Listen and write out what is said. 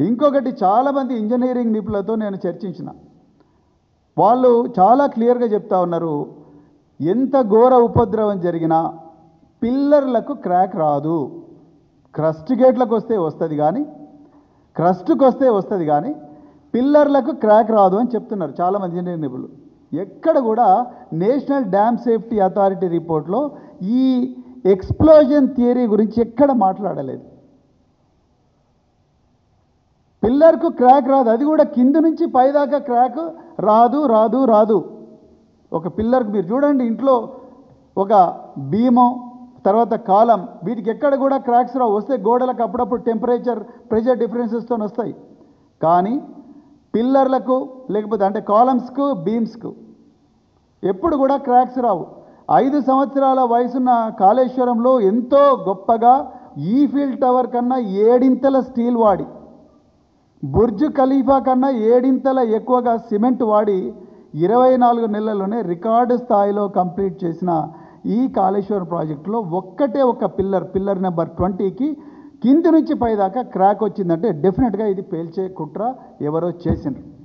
ఇంకొకటి చాలామంది ఇంజనీరింగ్ నిపుణులతో నేను చర్చించిన వాళ్ళు చాలా క్లియర్గా చెప్తా ఉన్నారు, ఎంత ఘోర ఉపద్రవం జరిగినా పిల్లర్లకు క్రాక్ రాదు, క్రస్ట్ గేట్లకు వస్తే వస్తుంది కానీ క్రస్ట్కి వస్తే వస్తుంది కానీ పిల్లర్లకు క్రాక్ రాదు అని చెప్తున్నారు చాలామంది ఇంజనీరింగ్ నిపుణులు. ఎక్కడ కూడా నేషనల్ డ్యామ్ సేఫ్టీ అథారిటీ రిపోర్ట్లో ఈ ఎక్స్ప్లోజన్ థియరీ గురించి ఎక్కడ మాట్లాడలేదు. పిల్లర్కు క్రాక్ రాదు, అది కూడా కింద నుంచి పైదాకా క్రాక్ రాదు రాదు రాదు. ఒక పిల్లర్కి మీరు చూడండి, ఇంట్లో ఒక బీము తర్వాత కాలం వీటికి ఎక్కడ కూడా క్రాక్స్ రావు. వస్తే గోడలకు అప్పుడప్పుడు టెంపరేచర్ ప్రెషర్ డిఫరెన్సెస్తో వస్తాయి, కానీ పిల్లర్లకు లేకపోతే అంటే కాలమ్స్కు బీమ్స్కు ఎప్పుడు కూడా క్రాక్స్ రావు. 5 సంవత్సరాల వయసున్న కాళేశ్వరంలో ఎంతో గొప్పగా ఈఫిల్ టవర్ కన్నా 7 స్టీల్ వాడి, బుర్జ్ ఖలీఫా కన్నా 7 ఎక్కువగా సిమెంట్ వాడి 24 నెలల్లోనే రికార్డు స్థాయిలో కంప్లీట్ చేసిన ఈ కాళేశ్వరం ప్రాజెక్టులో ఒక్కటే ఒక పిల్లర్ నెంబర్ 20కి కింది నుంచి పైదాకా క్రాక్ వచ్చిందంటే డెఫినెట్గా ఇది పేల్చే కుట్ర ఎవరో చేసిండ్రు.